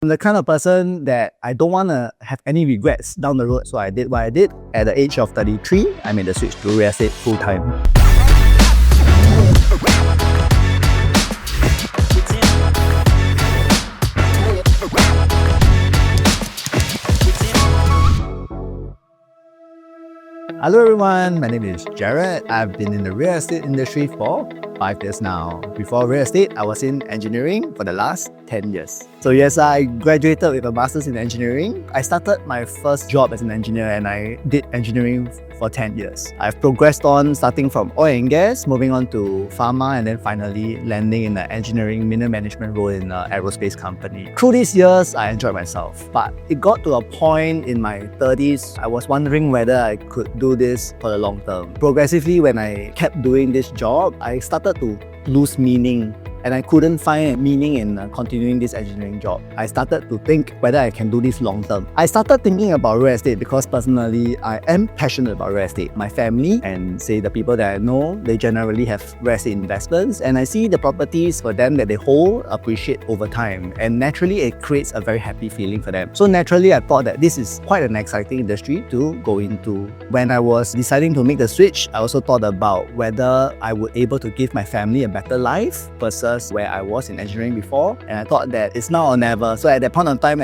I'm the kind of person that I don't want to have any regrets down the road, so I did what I did. At the age of 33, I made the switch to real estate full-time. Hello everyone, my name is Jared. I've been in the real estate industry for 5 years now. Before real estate, I was in engineering for the last 10 years. So yes, I graduated with a master's in engineering. I started my first job as an engineer and I did engineering for 10 years. I've progressed on starting from oil and gas, moving on to pharma, and then finally landing in the engineering middle management role in an aerospace company. Through these years, I enjoyed myself, but it got to a point in my 30s, I was wondering whether I could do this for the long term. Progressively, when I kept doing this job, I started to lose meaning and I couldn't find meaning in continuing this engineering job. I started to think whether I can do this long term. I started thinking about real estate because personally, I am passionate about real estate. My family and say the people that I know, they generally have real estate investments, and I see the properties for them that they hold appreciate over time, and naturally it creates a very happy feeling for them. So naturally, I thought that this is quite an exciting industry to go into. When I was deciding to make the switch, I also thought about whether I would able to give my family a better life versus where I was in engineering before, and I thought that it's now or never. So at that point of time,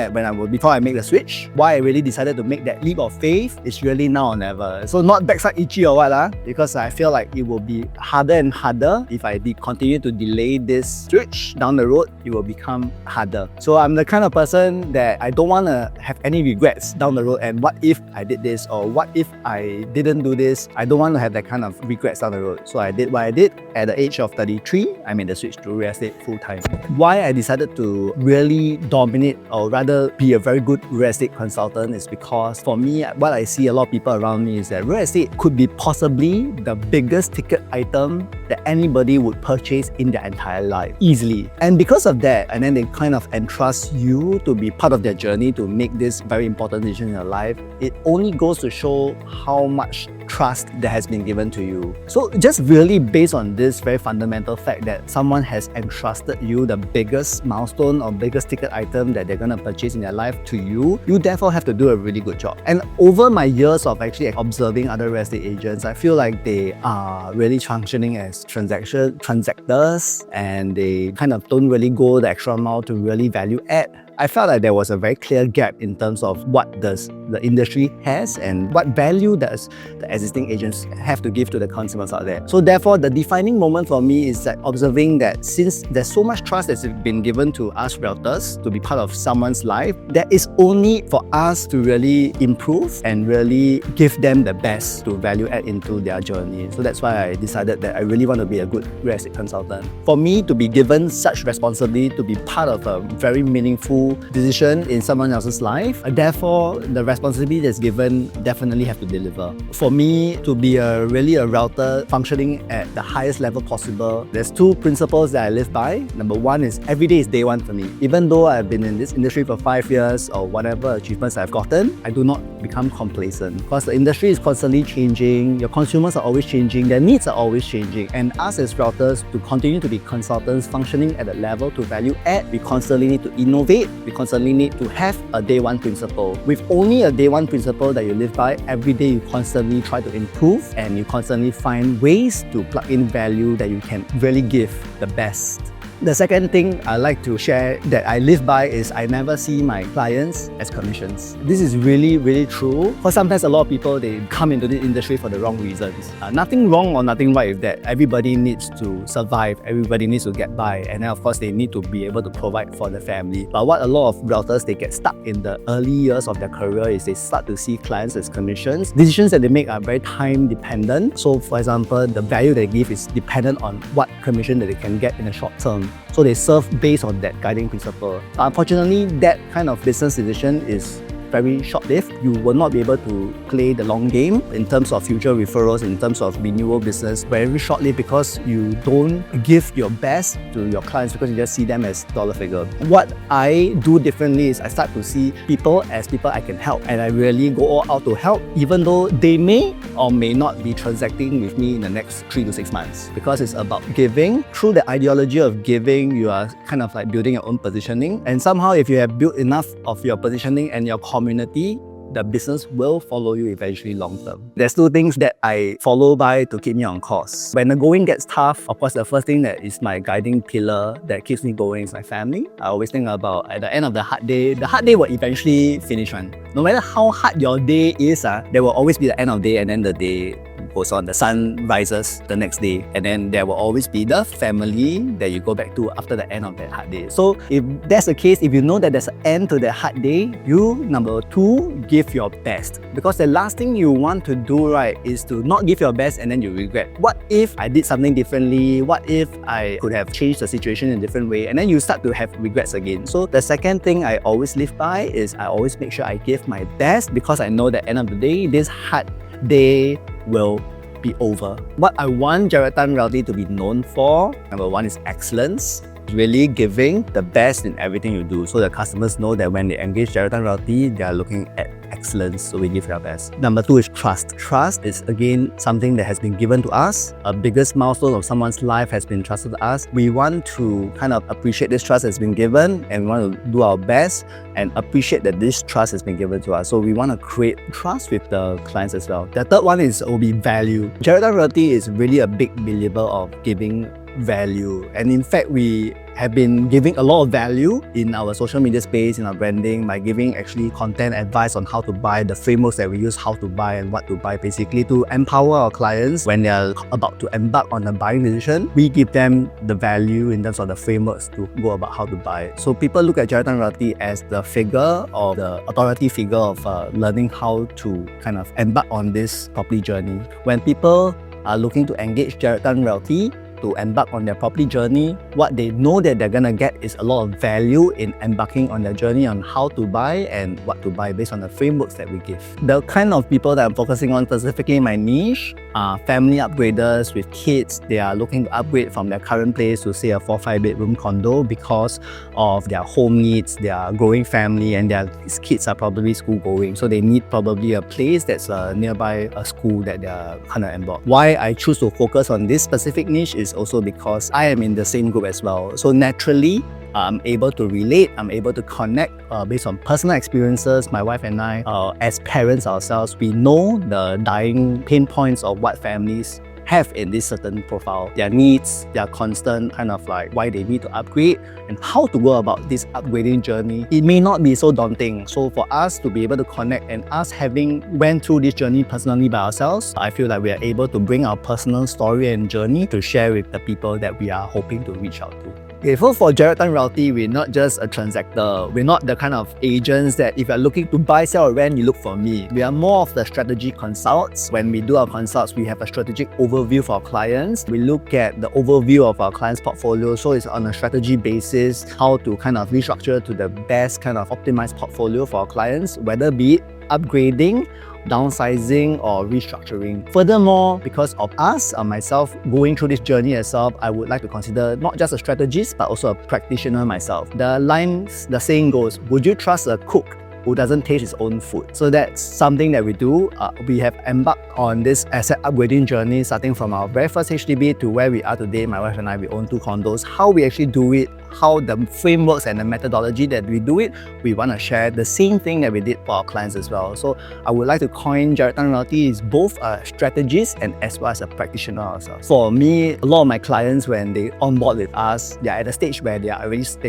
before I make the switch, why I really decided to make that leap of faith is really now or never. So not backside itchy or what, because I feel like it will be harder and harder if I continue to delay this switch down the road. It will become harder. So I'm the kind of person that I don't want to have any regrets down the road, and what if I did this or what if I didn't do this. I don't want to have that kind of regrets down the road. So I did what I did. At the age of 33, I made the switch to real estate full-time. Why I decided to really dominate or rather be a very good real estate consultant is because for me, what I see a lot of people around me is that real estate could be possibly the biggest ticket item that anybody would purchase in their entire life, easily. And because of that, and then they kind of entrust you to be part of their journey to make this very important decision in your life, it only goes to show how much trust that has been given to you. So just really based on this very fundamental fact that someone has entrusted you the biggest milestone or biggest ticket item that they're going to purchase in their life to you, you therefore have to do a really good job. And over my years of actually observing other real estate agents, I feel like they are really functioning as transactors, and they kind of don't really go the extra mile to really value add. I felt like there was a very clear gap in terms of what does the industry has and what value does the existing agents have to give to the consumers out there. So therefore, the defining moment for me is that observing that since there's so much trust that's been given to us realtors to be part of someone's life, that is only for us to really improve and really give them the best to value add into their journey. So that's why I decided that I really want to be a good real estate consultant. For me to be given such responsibility to be part of a very meaningful decision in someone else's life, therefore the responsibility that's given definitely have to deliver. For me to be really a realtor functioning at the highest level possible, there's two principles that I live by. Number one is every day is day one for me. Even though I've been in this industry for 5 years or whatever achievements I've gotten, I do not become complacent because the industry is constantly changing, your consumers are always changing, their needs are always changing, and us as realtors to continue to be consultants functioning at a level to value add, we constantly need to innovate. We constantly need to have a day one principle. With only a day one principle that you live by, every day you constantly try to improve and you constantly find ways to plug in value that you can really give the best. The second thing I like to share that I live by is I never see my clients as commissions. This is really, really true. Because sometimes a lot of people, they come into the industry for the wrong reasons. Nothing wrong or nothing right with that. Everybody needs to survive. Everybody needs to get by. And then of course, they need to be able to provide for the family. But what a lot of realtors, they get stuck in the early years of their career is they start to see clients as commissions. Decisions that they make are very time dependent. So for example, the value they give is dependent on what commission that they can get in the short term. So they serve based on that guiding principle. Unfortunately, that kind of business decision is very short-lived. You will not be able to play the long game in terms of future referrals, in terms of renewal business, very short-lived because you don't give your best to your clients because you just see them as dollar figure. What I do differently is I start to see people as people I can help, and I really go all out to help, even though they may or may not be transacting with me in the next 3 to 6 months, because it's about giving. Through the ideology of giving, you are kind of like building your own positioning, and somehow if you have built enough of your positioning and your community, the business will follow you eventually long term. There's 2 things that I follow by to keep me on course. When the going gets tough, of course, the first thing that is my guiding pillar that keeps me going is my family. I always think about at the end of the hard day will eventually finish one. No matter how hard your day is, there will always be the end of day, and then the day goes on. The sun rises the next day, and then there will always be the family that you go back to after the end of that hard day. So if that's the case, if you know that there's an end to that hard day, you, number 2, give your best. Because the last thing you want to do, right, is to not give your best and then you regret. What if I did something differently? What if I could have changed the situation in a different way? And then you start to have regrets again. So the second thing I always live by is I always make sure I give my best, because I know that at the end of the day, this hard day will be over. What I want Jared Tan Realty to be known for, number 1 is excellence. Really giving the best in everything you do, so the customers know that when they engage Jared Tan Realty, they are looking at excellence, so we give our best. Number 2 is trust. Trust is again something that has been given to us. A biggest milestone of someone's life has been trusted to us. We want to kind of appreciate this trust that's been given, and we want to do our best and appreciate that this trust has been given to us. So we want to create trust with the clients as well. The third one will be value. Jared Tan Realty is really a big believer of giving value, and in fact we have been giving a lot of value in our social media space, in our branding, by giving actually content advice on how to buy, the frameworks that we use, how to buy and what to buy, basically to empower our clients when they are about to embark on a buying decision. We give them the value in terms of the frameworks to go about how to buy. So people look at Jared Tan Realty as the figure or the authority figure of learning how to kind of embark on this property journey. When people are looking to engage Jared Tan Realty to embark on their property journey, what they know that they're gonna get is a lot of value in embarking on their journey on how to buy and what to buy based on the frameworks that we give. The kind of people that I'm focusing on specifically in my niche are family upgraders with kids. They are looking to upgrade from their current place to say a 4-5 bedroom condo because of their home needs, their growing family, and their kids are probably school going. So they need probably a place that's nearby a school that they're kind of embark. Why I choose to focus on this specific niche is also because I am in the same group as well. So naturally, I'm able to relate, I'm able to connect based on personal experiences. My wife and I, as parents ourselves, we know the dying pain points of what families have in this certain profile, their needs, their constant kind of like why they need to upgrade and how to go about this upgrading journey. It may not be so daunting. So for us to be able to connect and us having went through this journey personally by ourselves, I feel like we are able to bring our personal story and journey to share with the people that we are hoping to reach out to. Okay, so for Jared Tan Realty, we're not just a transactor. We're not the kind of agents that if you're looking to buy, sell, or rent, you look for me. We are more of the strategy consults. When we do our consults, we have a strategic overview for our clients. We look at the overview of our clients' portfolio. So it's on a strategy basis, how to kind of restructure to the best kind of optimized portfolio for our clients, whether be it upgrading, downsizing, or restructuring. Furthermore, because of us, myself, going through this journey itself, I would like to consider not just a strategist, but also a practitioner myself. The saying goes, would you trust a cook who doesn't taste his own food? So that's something that we do. We have embarked on this asset upgrading journey, starting from our very first HDB to where we are today. My wife and I, we own 2 condos. How we actually do it, how the frameworks and the methodology that we do it, we want to share the same thing that we did for our clients as well. So I would like to coin Jared Tan Realty is both a strategist and as well as a practitioner ourselves. For me, a lot of my clients, when they onboard with us, they're at a stage where they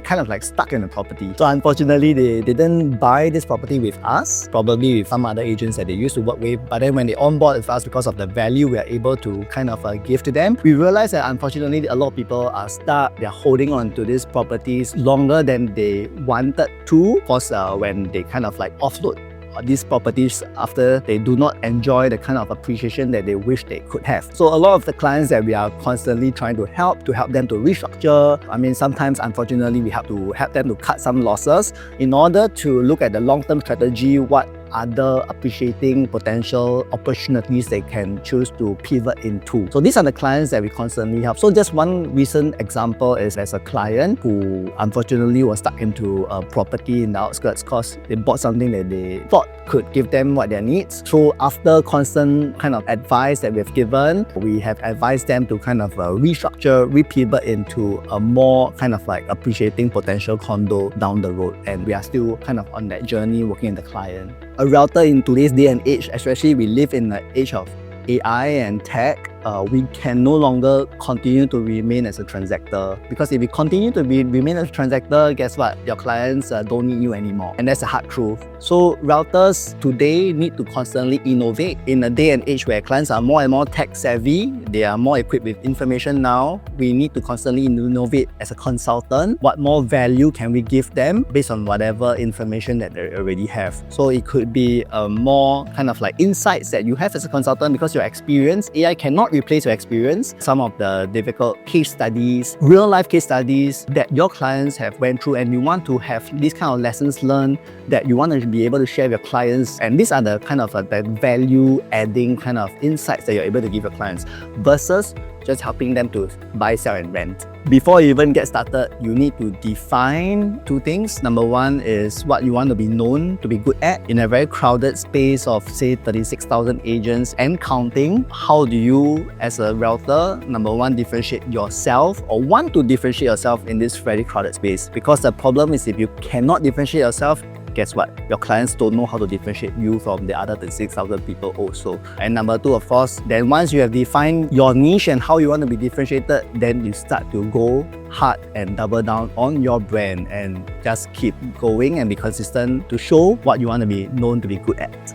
kind of like stuck in the property. So unfortunately, they didn't buy this property with us, probably with some other agents that they used to work with. But then when they onboard with us, because of the value we are able to kind of give to them, we realize that unfortunately a lot of people are stuck. They're holding on to these properties longer than they wanted to, because when they kind of like offload these properties after they do not enjoy the kind of appreciation that they wish they could have. So a lot of the clients that we are constantly trying to help them to restructure. I mean, sometimes unfortunately we have to help them to cut some losses in order to look at the long-term strategy, what other appreciating potential opportunities they can choose to pivot into. So these are the clients that we constantly help. So just one recent example is there's a client who unfortunately was stuck into a property in the outskirts because they bought something that they thought could give them what their needs. So after constant kind of advice that we've given, we have advised them to kind of restructure, repivot into a more kind of like appreciating potential condo down the road. And we are still kind of on that journey working with the client. A realtor in today's day and age, especially we live in the age of AI and tech, we can no longer continue to remain as a transactor, because if you continue to remain as a transactor, guess what? Your clients don't need you anymore, and that's a hard truth. So realtors today need to constantly innovate in a day and age where clients are more and more tech savvy. They are more equipped with information now. We need to constantly innovate as a consultant. What more value can we give them based on whatever information that they already have? So it could be more kind of like insights that you have as a consultant because your experience, AI cannot replace your experience. Some of the difficult case studies, real life case studies that your clients have went through, and you want to have these kind of lessons learned that you want to be able to share with your clients. And these are the kind of the value adding kind of insights that you're able to give your clients versus just helping them to buy, sell and rent. Before you even get started, you need to define two things. Number one is what you want to be known to be good at. In a very crowded space of say 36,000 agents and counting, how do you as a realtor, number one, differentiate yourself or want to differentiate yourself in this very crowded space? Because the problem is if you cannot differentiate yourself, guess what? Your clients don't know how to differentiate you from the other 36,000 people also. And number two, of course, then once you have defined your niche and how you want to be differentiated, then you start to go hard and double down on your brand and just keep going and be consistent to show what you want to be known to be good at.